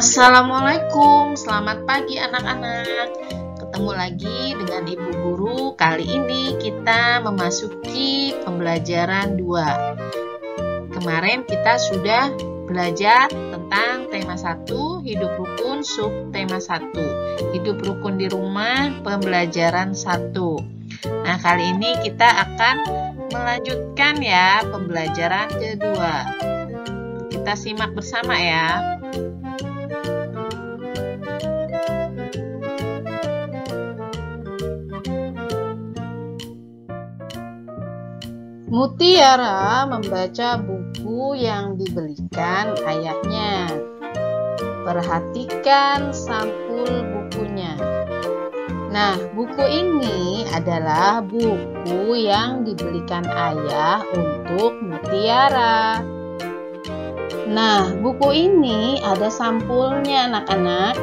Assalamualaikum, selamat pagi anak-anak. Ketemu lagi dengan Ibu Guru. Kali ini kita memasuki pembelajaran 2. Kemarin kita sudah belajar tentang tema 1, hidup rukun, sub tema 1. Hidup rukun di rumah, pembelajaran 1. Nah, kali ini kita akan melanjutkan ya pembelajaran kedua. Kita simak bersama ya. Mutiara membaca buku yang dibelikan ayahnya. Perhatikan sampul bukunya. Nah, buku ini adalah buku yang dibelikan ayah untuk Mutiara. Nah, buku ini ada sampulnya anak-anak.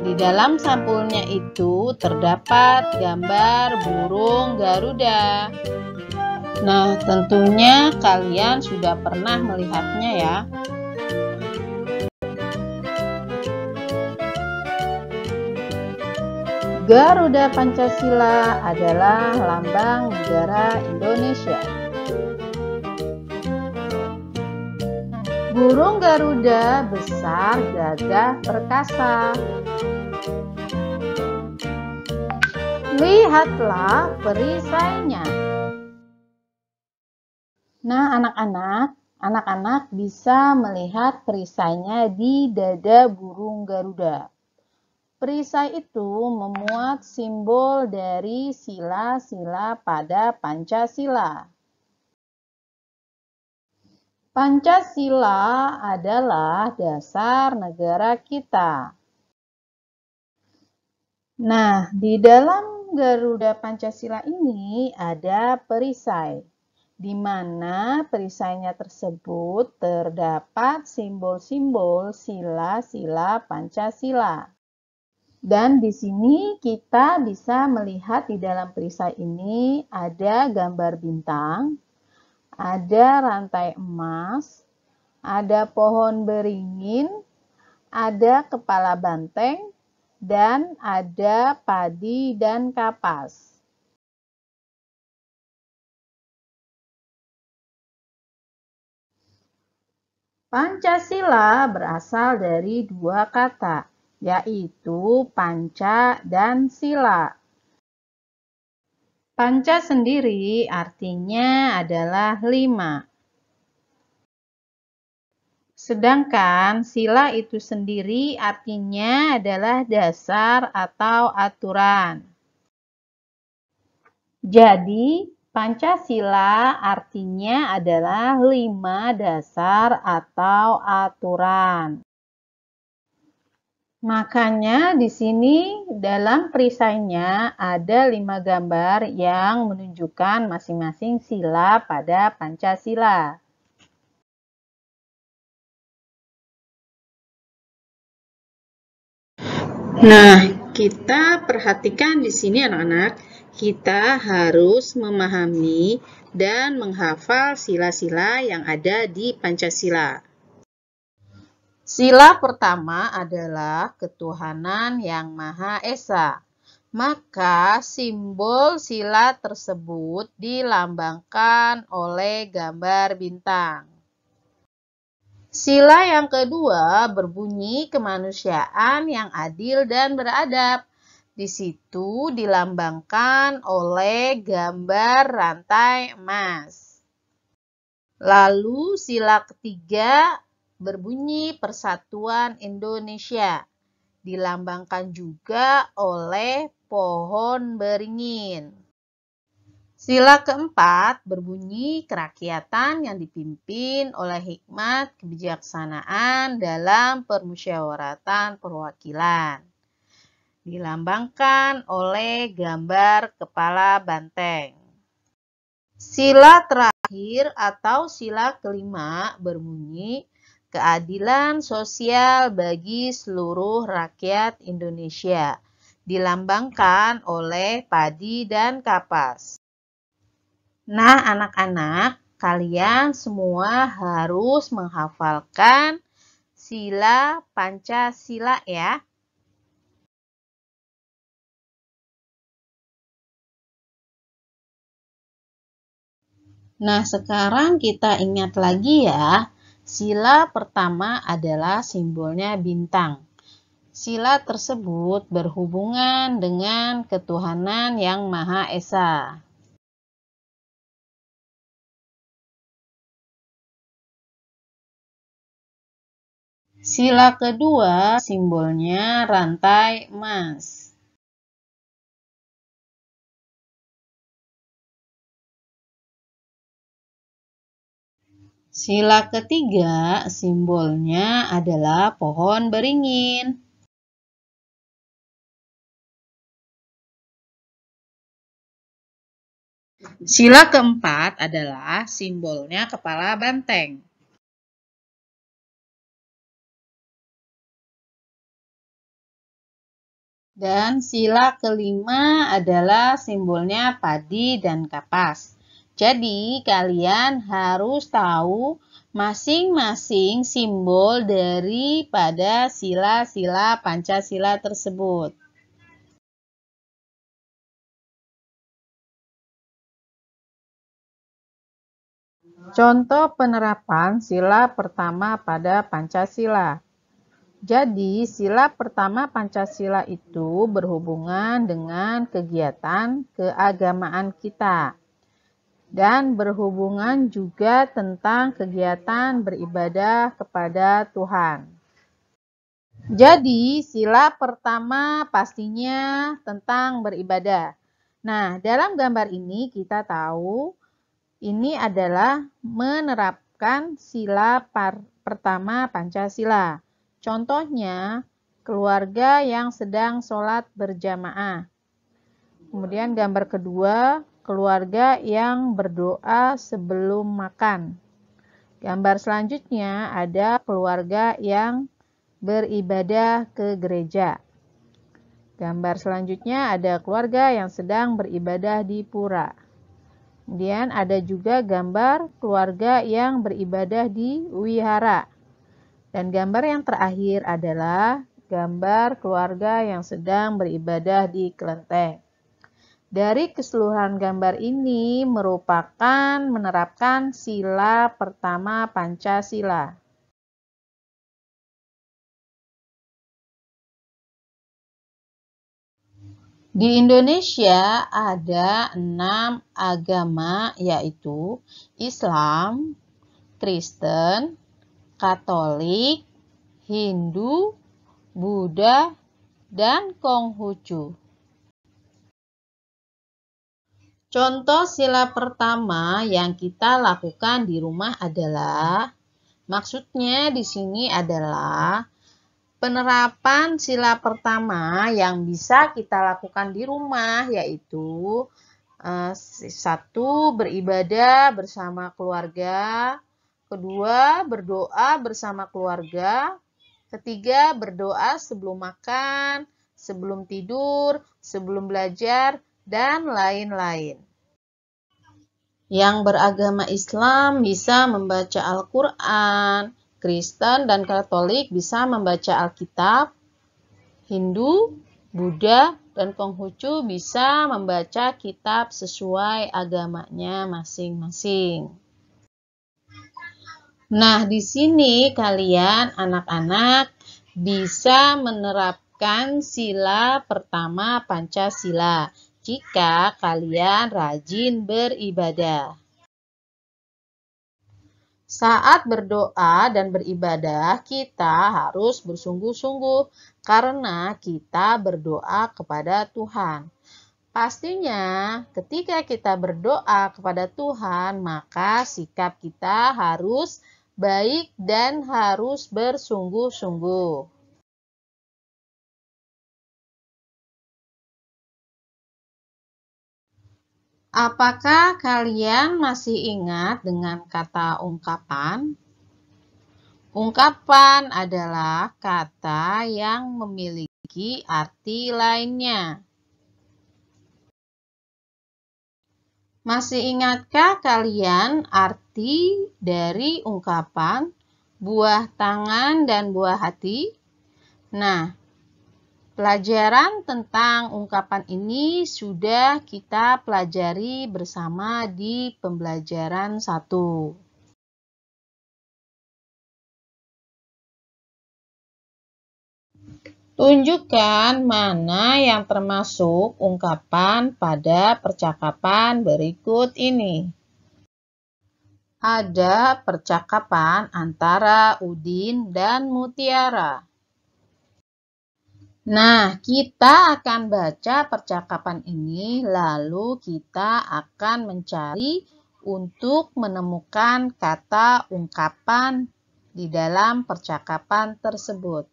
Di dalam sampulnya itu terdapat gambar burung Garuda. Nah, tentunya kalian sudah pernah melihatnya ya. Garuda Pancasila adalah lambang negara Indonesia. Burung Garuda besar, gagah, perkasa. Lihatlah perisainya. Nah, anak-anak bisa melihat perisainya di dada burung Garuda. Perisai itu memuat simbol dari sila-sila pada Pancasila. Pancasila adalah dasar negara kita. Nah, di dalam Garuda Pancasila ini ada perisai, di mana perisainya tersebut terdapat simbol-simbol sila-sila Pancasila. Dan di sini kita bisa melihat di dalam perisai ini ada gambar bintang, ada rantai emas, ada pohon beringin, ada kepala banteng, dan ada padi dan kapas. Pancasila berasal dari dua kata, yaitu panca dan sila. Panca sendiri artinya adalah 5. Sedangkan sila itu sendiri artinya adalah dasar atau aturan. Jadi, Pancasila artinya adalah 5 dasar atau aturan. Makanya di sini dalam perisainya ada 5 gambar yang menunjukkan masing-masing sila pada Pancasila. Nah, kita perhatikan di sini anak-anak. Kita harus memahami dan menghafal sila-sila yang ada di Pancasila. Sila pertama adalah ketuhanan yang Maha Esa. Maka simbol sila tersebut dilambangkan oleh gambar bintang. Sila yang kedua berbunyi kemanusiaan yang adil dan beradab. Di situ dilambangkan oleh gambar rantai emas. Lalu sila ketiga berbunyi Persatuan Indonesia. Dilambangkan juga oleh pohon beringin. Sila keempat berbunyi kerakyatan yang dipimpin oleh hikmat kebijaksanaan dalam permusyawaratan perwakilan. Dilambangkan oleh gambar kepala banteng. Sila terakhir atau sila kelima berbunyi keadilan sosial bagi seluruh rakyat Indonesia. Dilambangkan oleh padi dan kapas. Nah, anak-anak, kalian semua harus menghafalkan sila Pancasila ya. Nah, sekarang kita ingat lagi ya. Sila pertama adalah simbolnya bintang. Sila tersebut berhubungan dengan ketuhanan yang Maha Esa. Sila kedua simbolnya rantai emas. Sila ketiga simbolnya adalah pohon beringin. Sila keempat adalah simbolnya kepala banteng. Dan sila kelima adalah simbolnya padi dan kapas. Jadi kalian harus tahu masing-masing simbol daripada sila-sila Pancasila tersebut. Contoh penerapan sila pertama pada Pancasila. Jadi, sila pertama Pancasila itu berhubungan dengan kegiatan keagamaan kita. Dan berhubungan juga tentang kegiatan beribadah kepada Tuhan. Jadi, sila pertama pastinya tentang beribadah. Nah, dalam gambar ini kita tahu ini adalah menerapkan sila pertama Pancasila. Contohnya, keluarga yang sedang sholat berjamaah. Kemudian gambar kedua, keluarga yang berdoa sebelum makan. Gambar selanjutnya ada keluarga yang beribadah ke gereja. Gambar selanjutnya ada keluarga yang sedang beribadah di pura. Kemudian ada juga gambar keluarga yang beribadah di wihara. Dan gambar yang terakhir adalah gambar keluarga yang sedang beribadah di kelenteng. Dari keseluruhan gambar ini merupakan menerapkan sila pertama Pancasila. Di Indonesia ada 6 agama yaitu Islam, Kristen, Katolik, Hindu, Buddha, dan Konghucu. Contoh sila pertama yang kita lakukan di rumah adalah, maksudnya di sini adalah penerapan sila pertama yang bisa kita lakukan di rumah yaitu satu, beribadah bersama keluarga, kedua, berdoa bersama keluarga, ketiga, berdoa sebelum makan, sebelum tidur, sebelum belajar, dan lain-lain. Yang beragama Islam bisa membaca Al-Quran, Kristen dan Katolik bisa membaca Alkitab, Hindu, Buddha, dan Konghucu bisa membaca kitab sesuai agamanya masing-masing. Nah, di sini kalian anak-anak bisa menerapkan sila pertama Pancasila jika kalian rajin beribadah. Saat berdoa dan beribadah, kita harus bersungguh-sungguh karena kita berdoa kepada Tuhan. Pastinya, ketika kita berdoa kepada Tuhan, maka sikap kita harus baik dan harus bersungguh-sungguh. Apakah kalian masih ingat dengan kata ungkapan? Ungkapan adalah kata yang memiliki arti lainnya. Masih ingatkah kalian arti dari ungkapan? buah tangan dan buah hati. Nah, pelajaran tentang ungkapan ini sudah kita pelajari bersama di pembelajaran 1. Tunjukkan mana yang termasuk ungkapan pada percakapan berikut ini. Ada percakapan antara Udin dan Mutiara. Nah, kita akan baca percakapan ini, lalu kita akan mencari untuk menemukan kata ungkapan di dalam percakapan tersebut.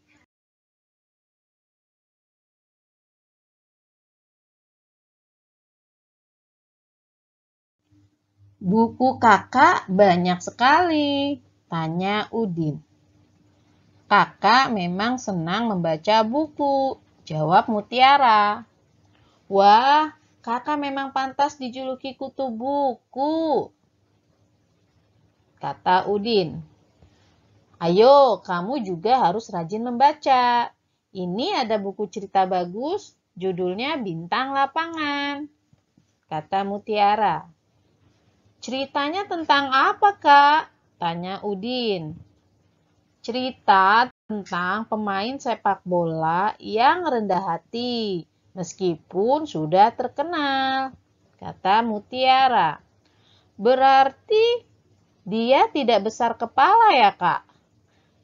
Buku kakak banyak sekali, tanya Udin. Kakak memang senang membaca buku, jawab Mutiara. Wah, kakak memang pantas dijuluki kutu buku, kata Udin. Ayo, kamu juga harus rajin membaca. Ini ada buku cerita bagus, judulnya Bintang Lapangan, kata Mutiara. Ceritanya tentang apa, Kak? Tanya Udin. Cerita tentang pemain sepak bola yang rendah hati, meskipun sudah terkenal, kata Mutiara. Berarti dia tidak besar kepala ya, Kak?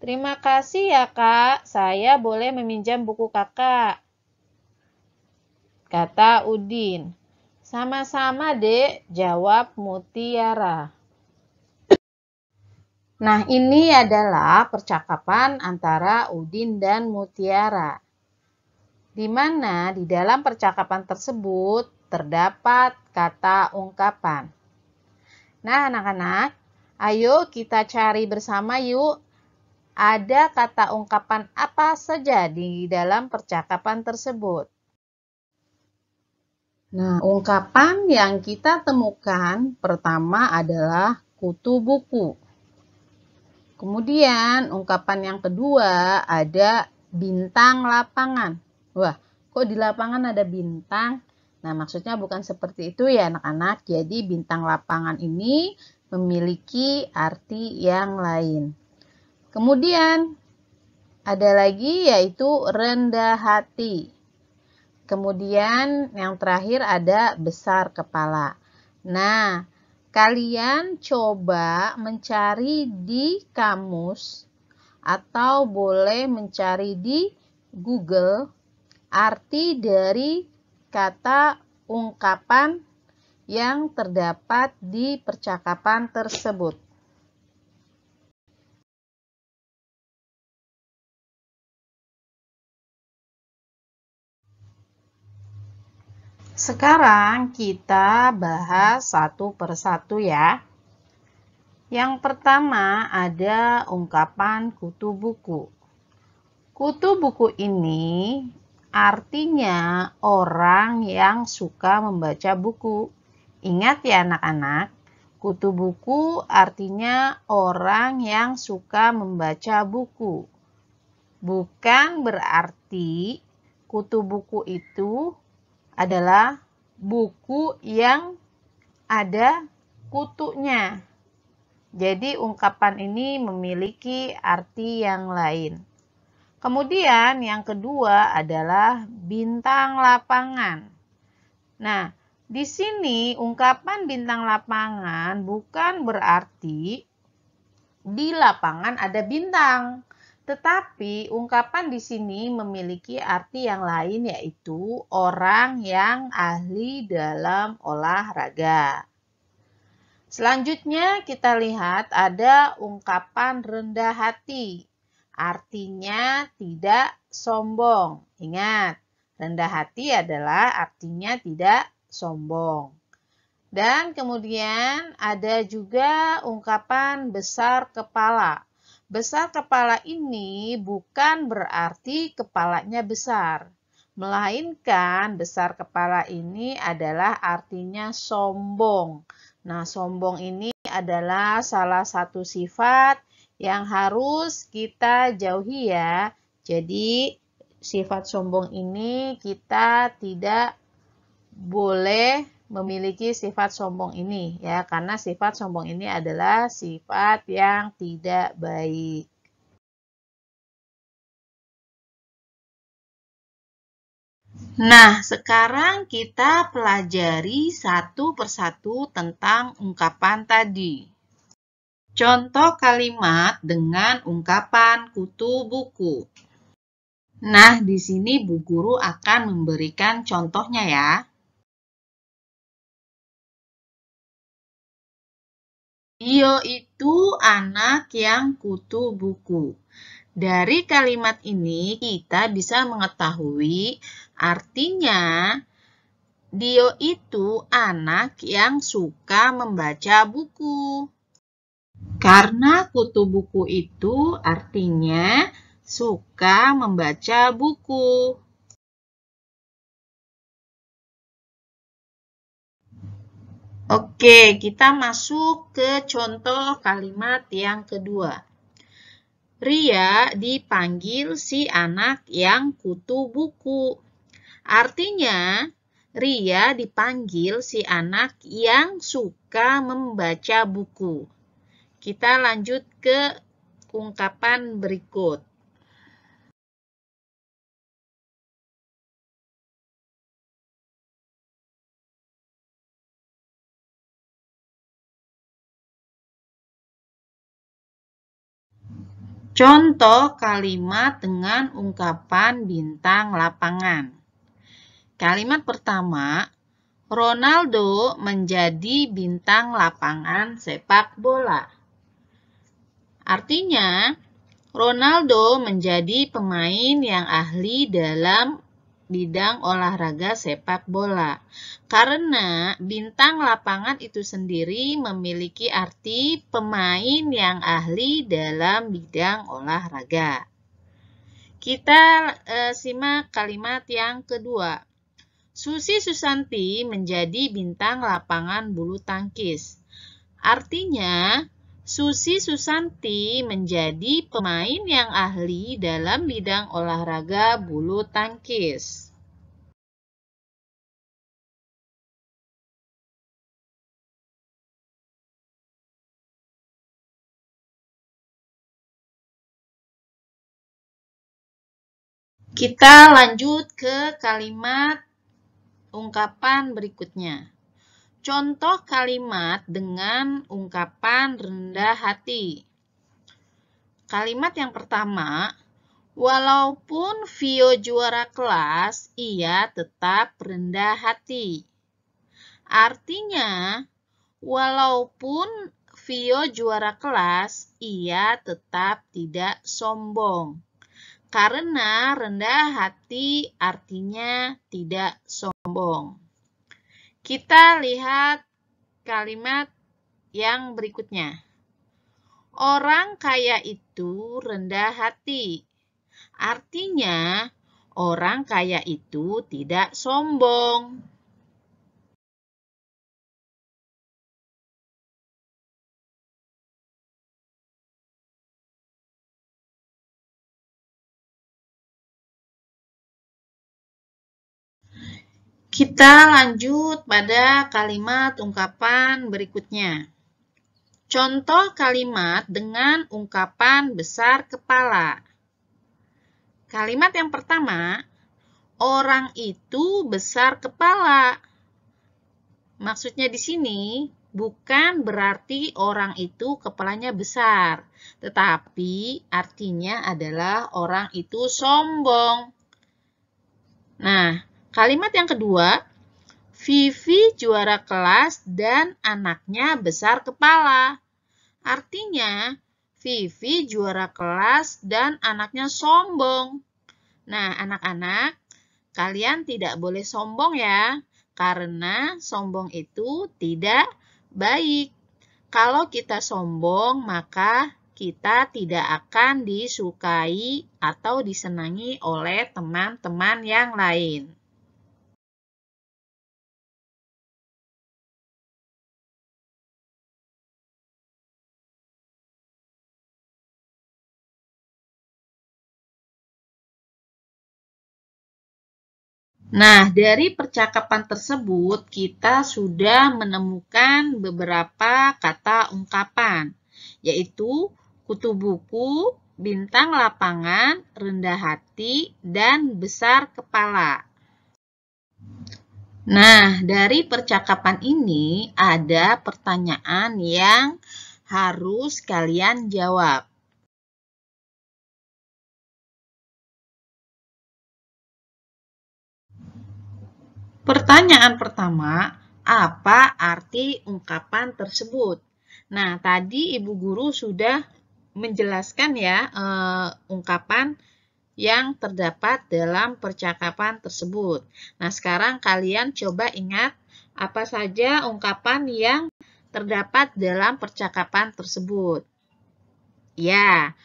Terima kasih ya, Kak. Saya boleh meminjam buku kakak, kata Udin. Sama-sama, Dek, jawab Mutiara. Nah, ini adalah percakapan antara Udin dan Mutiara, di mana di dalam percakapan tersebut terdapat kata ungkapan. Nah, anak-anak, ayo kita cari bersama yuk. Ada kata ungkapan apa saja di dalam percakapan tersebut? Nah, ungkapan yang kita temukan pertama adalah kutu buku. Kemudian, ungkapan yang kedua ada bintang lapangan. Wah, kok di lapangan ada bintang? Nah, maksudnya bukan seperti itu ya anak-anak. Jadi, bintang lapangan ini memiliki arti yang lain. Kemudian, ada lagi yaitu rendah hati. Kemudian yang terakhir ada besar kepala. Nah, kalian coba mencari di kamus atau boleh mencari di Google arti dari kata ungkapan yang terdapat di percakapan tersebut. Sekarang kita bahas satu persatu ya. Yang pertama ada ungkapan kutu buku. Kutu buku ini artinya orang yang suka membaca buku. Ingat ya anak-anak, kutu buku artinya orang yang suka membaca buku. Bukan berarti kutu buku itu adalah buku yang ada kutunya. Jadi ungkapan ini memiliki arti yang lain. Kemudian yang kedua adalah bintang lapangan. Nah, di sini ungkapan bintang lapangan bukan berarti di lapangan ada bintang. Tetapi ungkapan di sini memiliki arti yang lain, yaitu orang yang ahli dalam olahraga. Selanjutnya kita lihat ada ungkapan rendah hati. Artinya tidak sombong. Ingat, rendah hati adalah artinya tidak sombong. Dan kemudian ada juga ungkapan besar kepala. Besar kepala ini bukan berarti kepalanya besar, melainkan besar kepala ini adalah artinya sombong. Nah, sombong ini adalah salah satu sifat yang harus kita jauhi ya. Jadi sifat sombong ini kita tidak boleh memiliki sifat sombong ini ya, karena sifat sombong ini adalah sifat yang tidak baik. Nah, sekarang kita pelajari satu persatu tentang ungkapan tadi. Contoh kalimat dengan ungkapan kutu buku. Nah, di sini Bu Guru akan memberikan contohnya ya. Dio itu anak yang kutu buku. Dari kalimat ini kita bisa mengetahui artinya Dio itu anak yang suka membaca buku. Karena kutu buku itu artinya suka membaca buku. Oke, kita masuk ke contoh kalimat yang kedua. Ria dipanggil si anak yang kutu buku. Artinya, Ria dipanggil si anak yang suka membaca buku. Kita lanjut ke ungkapan berikut. Contoh kalimat dengan ungkapan bintang lapangan. Kalimat pertama, Ronaldo menjadi bintang lapangan sepak bola. Artinya, Ronaldo menjadi pemain yang ahli dalam bidang olahraga sepak bola. Karena bintang lapangan itu sendiri memiliki arti pemain yang ahli dalam bidang olahraga. Kita simak kalimat yang kedua. Susi Susanti menjadi bintang lapangan bulu tangkis. Artinya, Susi Susanti menjadi pemain yang ahli dalam bidang olahraga bulu tangkis. Kita lanjut ke kalimat ungkapan berikutnya. Contoh kalimat dengan ungkapan rendah hati. Kalimat yang pertama, walaupun Vio juara kelas, ia tetap rendah hati. Artinya, walaupun Vio juara kelas, ia tetap tidak sombong. Karena rendah hati artinya tidak sombong. Kita lihat kalimat yang berikutnya. Orang kaya itu rendah hati. Artinya, orang kaya itu tidak sombong. Kita lanjut pada kalimat ungkapan berikutnya. Contoh kalimat dengan ungkapan besar kepala. Kalimat yang pertama, orang itu besar kepala. Maksudnya di sini bukan berarti orang itu kepalanya besar, tetapi artinya adalah orang itu sombong. Nah, kalimat yang kedua, Vivi juara kelas dan anaknya besar kepala. Artinya, Vivi juara kelas dan anaknya sombong. Nah, anak-anak, kalian tidak boleh sombong ya, karena sombong itu tidak baik. Kalau kita sombong, maka kita tidak akan disukai atau disenangi oleh teman-teman yang lain. Nah, dari percakapan tersebut kita sudah menemukan beberapa kata ungkapan, yaitu kutu buku, bintang lapangan, rendah hati, dan besar kepala. Nah, dari percakapan ini ada pertanyaan yang harus kalian jawab. Pertanyaan pertama, apa arti ungkapan tersebut? Nah, tadi Ibu Guru sudah menjelaskan ya ungkapan yang terdapat dalam percakapan tersebut. Nah, sekarang kalian coba ingat apa saja ungkapan yang terdapat dalam percakapan tersebut. Ya,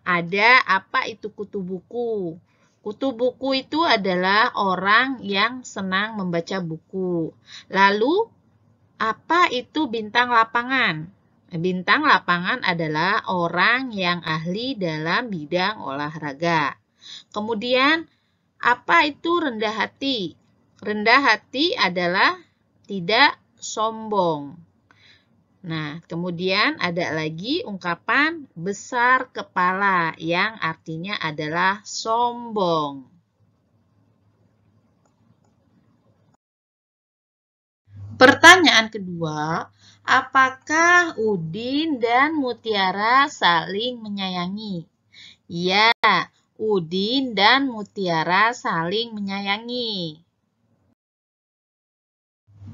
ada apa itu kutu buku? Kutu buku itu adalah orang yang senang membaca buku. Lalu, apa itu bintang lapangan? Bintang lapangan adalah orang yang ahli dalam bidang olahraga. Kemudian, apa itu rendah hati? Rendah hati adalah tidak sombong. Nah, kemudian ada lagi ungkapan besar kepala yang artinya adalah sombong. Pertanyaan kedua, apakah Udin dan Mutiara saling menyayangi? Ya, Udin dan Mutiara saling menyayangi.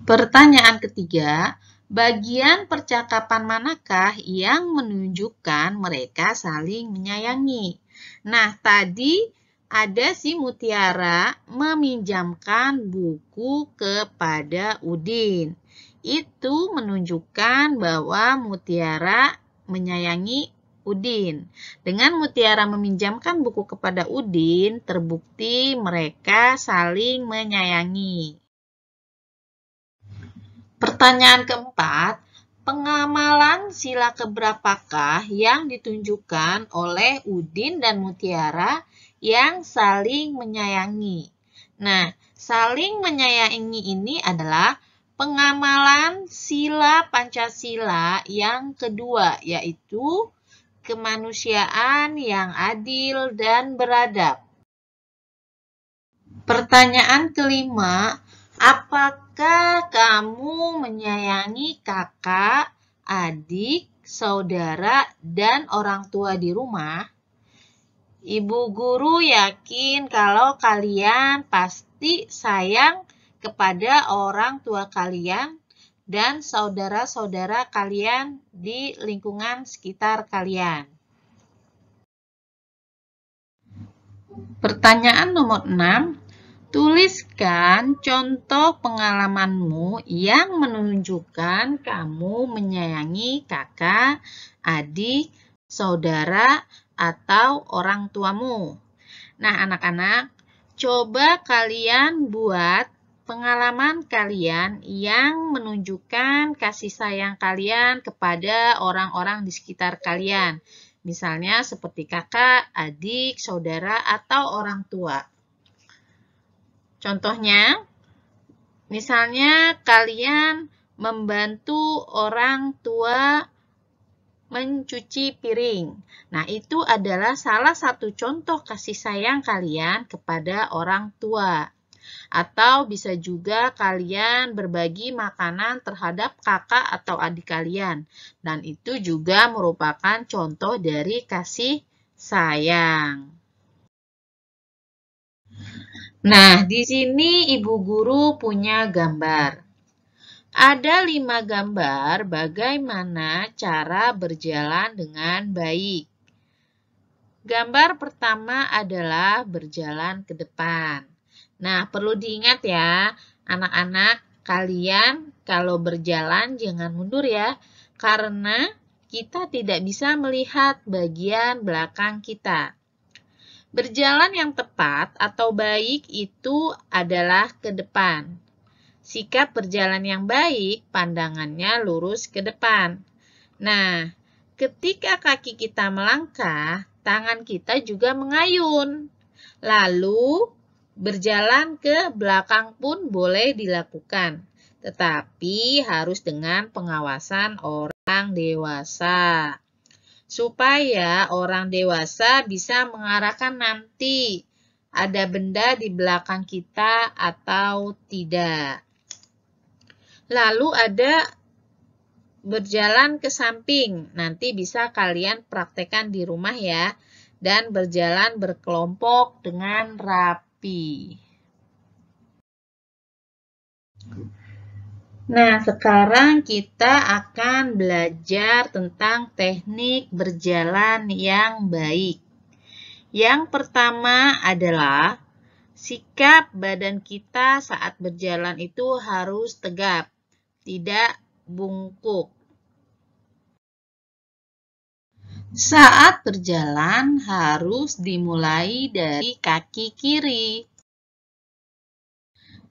Pertanyaan ketiga, bagian percakapan manakah yang menunjukkan mereka saling menyayangi? Nah, tadi ada si Mutiara meminjamkan buku kepada Udin. Itu menunjukkan bahwa Mutiara menyayangi Udin. Dengan Mutiara meminjamkan buku kepada Udin, terbukti mereka saling menyayangi. Pertanyaan keempat, pengamalan sila keberapakah yang ditunjukkan oleh Udin dan Mutiara yang saling menyayangi? Nah, saling menyayangi ini adalah pengamalan sila Pancasila yang kedua, yaitu kemanusiaan yang adil dan beradab. Pertanyaan kelima, apakah kamu menyayangi kakak, adik, saudara, dan orang tua di rumah? Ibu guru yakin kalau kalian pasti sayang kepada orang tua kalian dan saudara-saudara kalian di lingkungan sekitar kalian. Pertanyaan nomor 6. Tuliskan contoh pengalamanmu yang menunjukkan kamu menyayangi kakak, adik, saudara, atau orang tuamu. Nah, anak-anak, coba kalian buat pengalaman kalian yang menunjukkan kasih sayang kalian kepada orang-orang di sekitar kalian. Misalnya seperti kakak, adik, saudara, atau orang tua. Contohnya, misalnya kalian membantu orang tua mencuci piring. Nah, itu adalah salah satu contoh kasih sayang kalian kepada orang tua. Atau bisa juga kalian berbagi makanan terhadap kakak atau adik kalian. Dan itu juga merupakan contoh dari kasih sayang. Nah, di sini Ibu Guru punya gambar. Ada 5 gambar bagaimana cara berjalan dengan baik. Gambar pertama adalah berjalan ke depan. Nah, perlu diingat ya, anak-anak, kalian kalau berjalan jangan mundur ya, karena kita tidak bisa melihat bagian belakang kita. Berjalan yang tepat atau baik itu adalah ke depan. Sikap berjalan yang baik, pandangannya lurus ke depan. Nah, ketika kaki kita melangkah, tangan kita juga mengayun. Lalu, Berjalan ke belakang pun boleh dilakukan, tetapi harus dengan pengawasan orang dewasa. Supaya orang dewasa bisa mengarahkan nanti ada benda di belakang kita atau tidak. Lalu ada berjalan ke samping. Nanti bisa kalian praktekkan di rumah ya. Dan berjalan berkelompok dengan rapi. Nah, sekarang kita akan belajar tentang teknik berjalan yang baik. Yang pertama adalah sikap badan kita saat berjalan itu harus tegap, tidak bungkuk. Saat berjalan harus dimulai dari kaki kiri.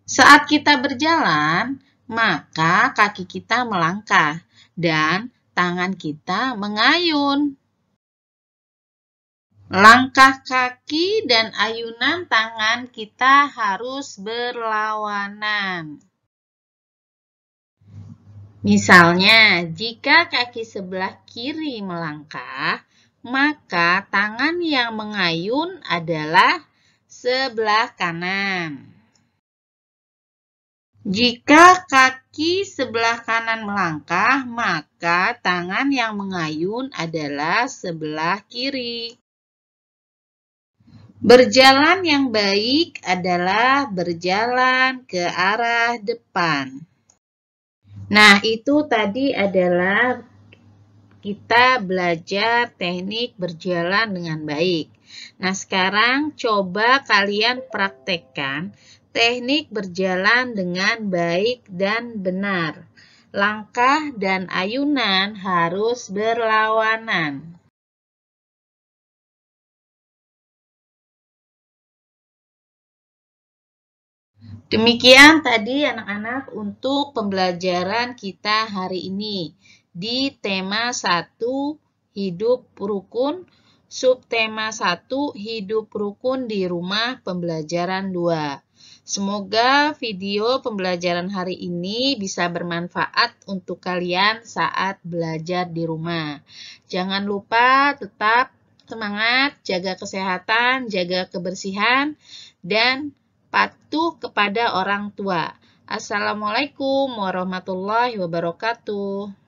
Saat kita berjalan, maka kaki kita melangkah dan tangan kita mengayun. Langkah kaki dan ayunan tangan kita harus berlawanan. Misalnya, jika kaki sebelah kiri melangkah, maka tangan yang mengayun adalah sebelah kanan. Jika kaki sebelah kanan melangkah, maka tangan yang mengayun adalah sebelah kiri. Berjalan yang baik adalah berjalan ke arah depan. Nah, itu tadi adalah kita belajar teknik berjalan dengan baik. Nah, sekarang coba kalian praktekkan teknik berjalan dengan baik dan benar. Langkah dan ayunan harus berlawanan. Demikian tadi anak-anak untuk pembelajaran kita hari ini di tema 1 hidup rukun, subtema 1 hidup rukun di rumah pembelajaran 2. Semoga video pembelajaran hari ini bisa bermanfaat untuk kalian saat belajar di rumah. Jangan lupa tetap semangat, jaga kesehatan, jaga kebersihan, dan patuh kepada orang tua. Assalamualaikum warahmatullahi wabarakatuh.